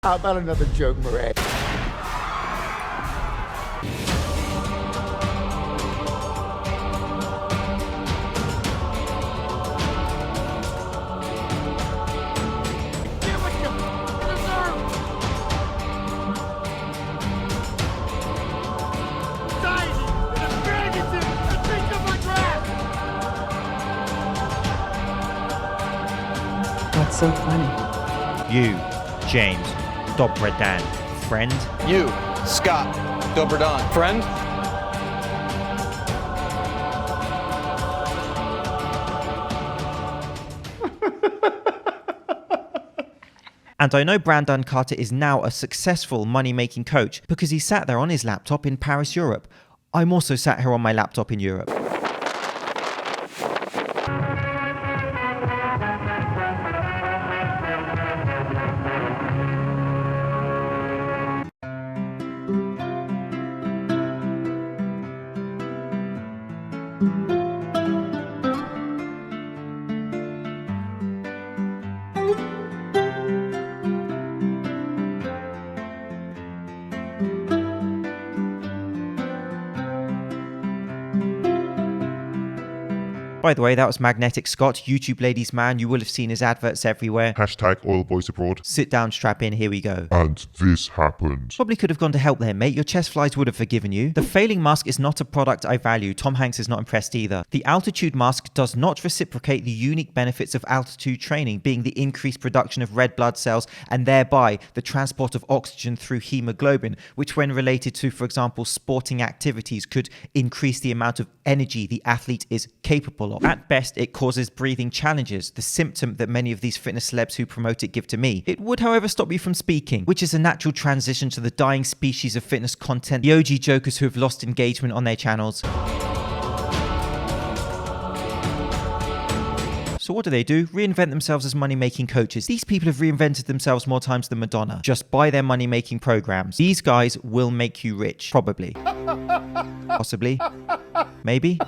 How about another joke, Murray? What's so funny? You, James, Dobrodan, friend? You, Scott, Dobrodan, friend? And I know Brandon Carter is now a successful money-making coach because he sat there on his laptop in Paris, Europe. I'm also sat here on my laptop in Europe. By the way, that was Magnetic Scott, YouTube ladies man. You will have seen his adverts everywhere. Hashtag oil boys abroad. Sit down, strap in, here we go. And this happened. Probably could have gone to help there, mate. Your chest flies would have forgiven you. The failing mask is not a product I value. Tom Hanks is not impressed either. The altitude mask does not reciprocate the unique benefits of altitude training, being the increased production of red blood cells and thereby the transport of oxygen through hemoglobin, which when related to, for example, sporting activities could increase the amount of energy the athlete is capable of. At best, it causes breathing challenges, the symptom that many of these fitness celebs who promote it give to me. It would, however, stop you from speaking, which is a natural transition to the dying species of fitness content, the OG jokers who have lost engagement on their channels. So what do? Reinvent themselves as money-making coaches. These people have reinvented themselves more times than Madonna. Just buy their money-making programs. These guys will make you rich. Probably. Possibly. Maybe.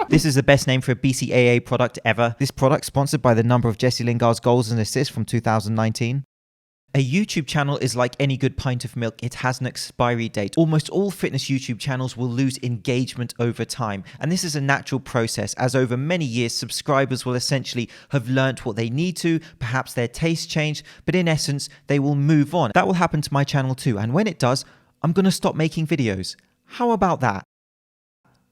This is the best name for a BCAA product ever. This product sponsored by the number of Jesse Lingard's goals and assists from 2019. A YouTube channel is like any good pint of milk. It has an expiry date. Almost all fitness YouTube channels will lose engagement over time. And this is a natural process, as over many years, subscribers will essentially have learnt what they need to, perhaps their tastes change, but in essence, they will move on. That will happen to my channel too. And when it does, I'm going to stop making videos. How about that?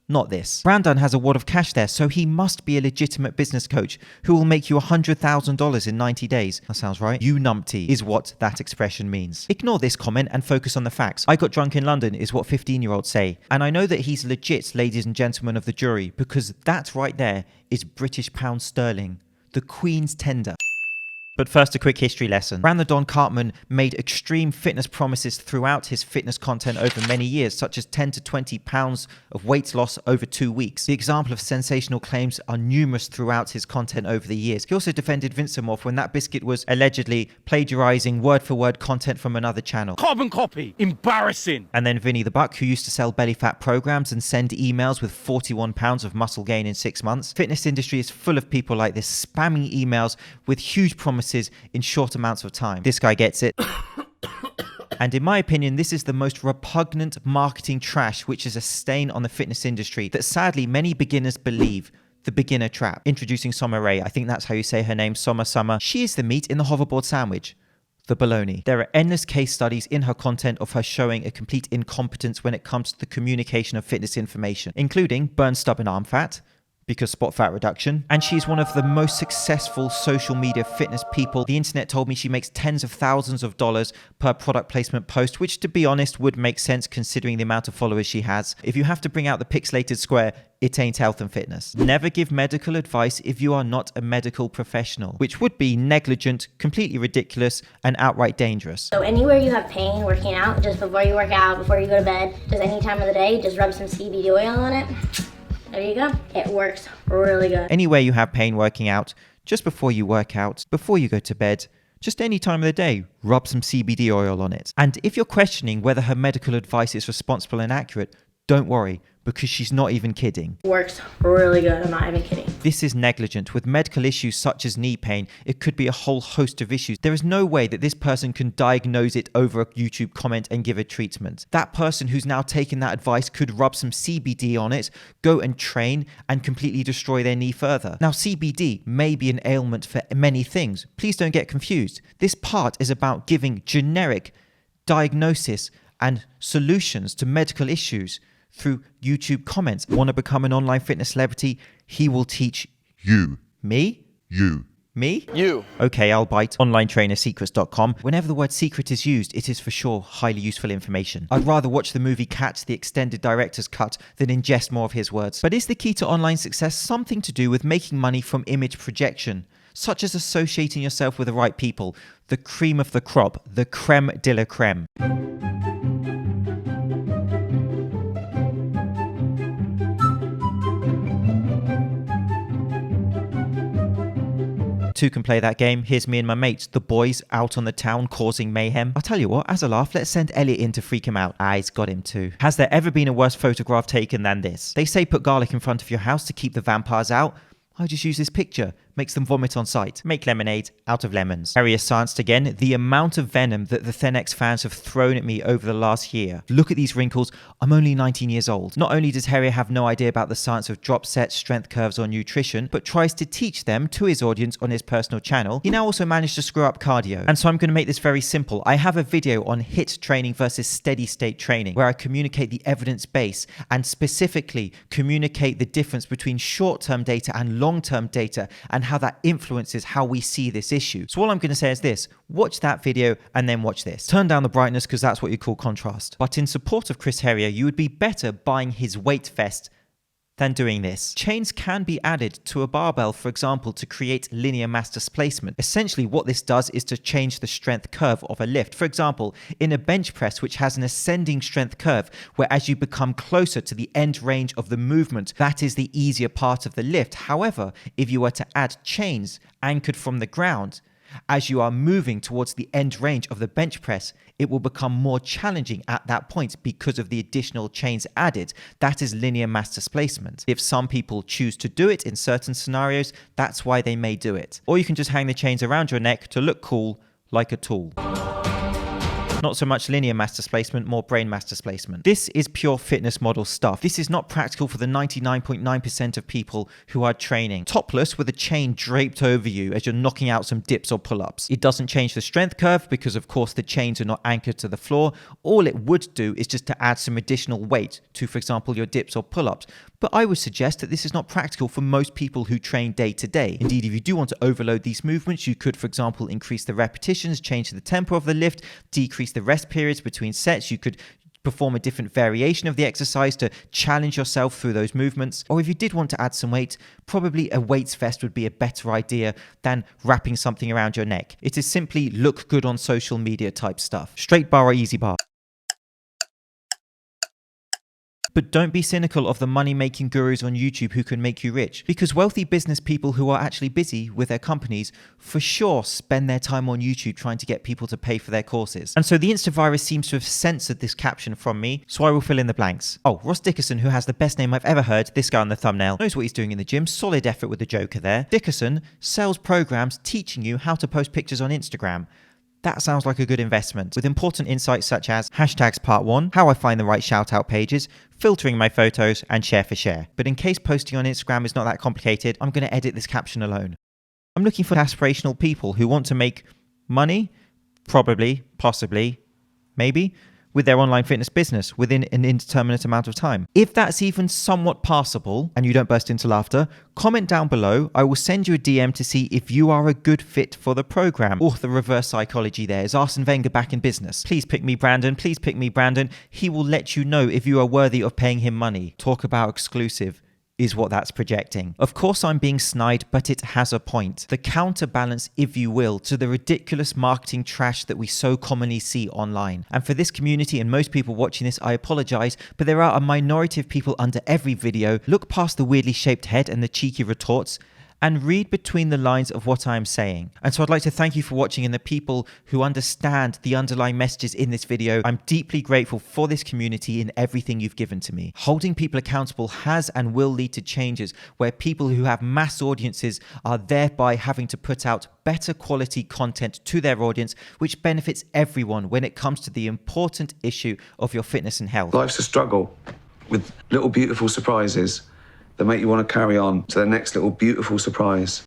Not this. Brandon has a wad of cash there, so he must be a legitimate business coach who will make you $100,000 in 90 days. That sounds right. You numpty is what that expression means. Ignore this comment and focus on the facts. I got drunk in London is what 15-year-olds say. And I know that he's legit, ladies and gentlemen of the jury, because that right there is British pound sterling, the Queen's tender. But first, a quick history lesson. Brandon Cartman made extreme fitness promises throughout his fitness content over many years, such as 10 to 20 pounds of weight loss over 2 weeks. The example of sensational claims are numerous throughout his content over the years. He also defended Vincemov when that biscuit was allegedly plagiarizing word-for-word content from another channel. Carbon copy. Embarrassing. And then Vinny the Buck, who used to sell belly fat programs and send emails with 41 pounds of muscle gain in 6 months. Fitness industry is full of people like this, spamming emails with huge promises in short amounts of time. This guy gets it. And in my opinion, this is the most repugnant marketing trash, which is a stain on the fitness industry that sadly many beginners believe. The beginner trap. Introducing Sommer, I think that's how you say her name, Sommer. She is the meat in the hoverboard sandwich. The baloney. There are endless case studies in her content of her showing a complete incompetence when it comes to the communication of fitness information, including burn stubborn arm fat, because spot fat reduction, and she's one of the most successful social media fitness people. The internet told me she makes tens of thousands of dollars per product placement post, which to be honest would make sense considering the amount of followers she has. If you have to bring out the pixelated square, it ain't health and fitness. Never give medical advice if you are not a medical professional, which would be negligent, completely ridiculous, and outright dangerous. So anywhere you have pain working out, just before you work out, before you go to bed, just any time of the day, just rub some CBD oil on it. There you go. It works really good. Anywhere you have pain working out, just before you work out, before you go to bed, just any time of the day, rub some CBD oil on it. And if you're questioning whether her medical advice is responsible and accurate, don't worry, because she's not even kidding. Works really good, I'm not even kidding. This is negligent. With medical issues such as knee pain, it could be a whole host of issues. There is no way that this person can diagnose it over a YouTube comment and give a treatment. That person who's now taken that advice could rub some CBD on it, go and train, and completely destroy their knee further. Now, CBD may be an ailment for many things. Please don't get confused. This part is about giving generic diagnosis and solutions to medical issues through YouTube comments. Want to become an online fitness celebrity? He will teach You. me? You. Me? You. Okay, I'll bite. OnlineTrainerSecrets.com. Whenever the word secret is used, it is for sure highly useful information. I'd rather watch the movie Cats, the extended director's cut, than ingest more of his words. But is the key to online success something to do with making money from image projection, such as associating yourself with the right people, the cream of the crop, the creme de la creme? Two can play that game. Here's me and my mates, the boys, out on the town causing mayhem. I'll tell you what, as a laugh, let's send Elliot in to freak him out. He's got him too. Has there ever been a worse photograph taken than this? They say put garlic in front of your house to keep the vampires out. I just use this picture. Makes them vomit on sight. Make lemonade out of lemons. Heria scienced again. The amount of venom that the Thenx fans have thrown at me over the last year. Look at these wrinkles. I'm only 19 years old. Not only does Heria have no idea about the science of drop sets, strength curves, or nutrition, but tries to teach them to his audience on his personal channel, he now also managed to screw up cardio. And so I'm going to make this very simple. I have a video on HIIT training versus steady state training, where I communicate the evidence base and specifically communicate the difference between short-term data and long-term data and how that influences how we see this issue. So all I'm going to say is this: watch that video and then watch this. Turn down the brightness because that's what you call contrast. But in support of Chris Heria, you would be better buying his weight vest than doing this. Chains can be added to a barbell, for example, to create linear mass displacement. Essentially, what this does is to change the strength curve of a lift. For example, in a bench press, which has an ascending strength curve, where as you become closer to the end range of the movement, that is the easier part of the lift. However, if you were to add chains anchored from the ground, as you are moving towards the end range of the bench press, it will become more challenging at that point because of the additional chains added. That is linear mass displacement. If some people choose to do it in certain scenarios, that's why they may do it. Or you can just hang the chains around your neck to look cool like a tool. Not so much linear mass displacement, more brain mass displacement. This is pure fitness model stuff. This is not practical for the 99.9% of people who are training topless with a chain draped over you as you're knocking out some dips or pull-ups. It doesn't change the strength curve because, of course, the chains are not anchored to the floor. All it would do is just to add some additional weight to, for example, your dips or pull-ups. But I would suggest that this is not practical for most people who train day to day. Indeed, if you do want to overload these movements, you could, for example, increase the repetitions, change the tempo of the lift, decrease the rest periods between sets. You could perform a different variation of the exercise to challenge yourself through those movements. Or if you did want to add some weight, probably a weights vest would be a better idea than wrapping something around your neck. It is simply look good on social media type stuff. Straight bar or easy bar. But don't be cynical of the money-making gurus on YouTube who can make you rich, because wealthy business people who are actually busy with their companies for sure spend their time on YouTube trying to get people to pay for their courses. And so the Instavirus seems to have censored this caption from me, so I will fill in the blanks. Oh, Ross Dickerson, who has the best name I've ever heard, this guy on the thumbnail, knows what he's doing in the gym, solid effort with the Joker there. Dickerson sells programs teaching you how to post pictures on Instagram. That sounds like a good investment, with important insights such as hashtags part 1, how I find the right shout out pages, filtering my photos, and share for share. But in case posting on Instagram is not that complicated, I'm going to edit this caption alone. I'm looking for aspirational people who want to make money, probably, possibly, maybe, with their online fitness business within an indeterminate amount of time. If that's even somewhat passable and you don't burst into laughter, comment down below. I will send you a DM to see if you are a good fit for the program. Oh, the reverse psychology there. Is Arsene Wenger back in business? Please pick me, Brandon. Please pick me, Brandon. He will let you know if you are worthy of paying him money. Talk about exclusive. Is what that's projecting. Of course I'm being snide, but it has a point. The counterbalance, if you will, to the ridiculous marketing trash that we so commonly see online. And for this community and most people watching this, I apologize, but there are a minority of people under every video. Look past the weirdly shaped head and the cheeky retorts and read between the lines of what I am saying. And so I'd like to thank you for watching and the people who understand the underlying messages in this video. I'm deeply grateful for this community and everything you've given to me. Holding people accountable has and will lead to changes where people who have mass audiences are thereby having to put out better quality content to their audience, which benefits everyone when it comes to the important issue of your fitness and health. Life's a struggle with little beautiful surprises that make you want to carry on to the next little beautiful surprise.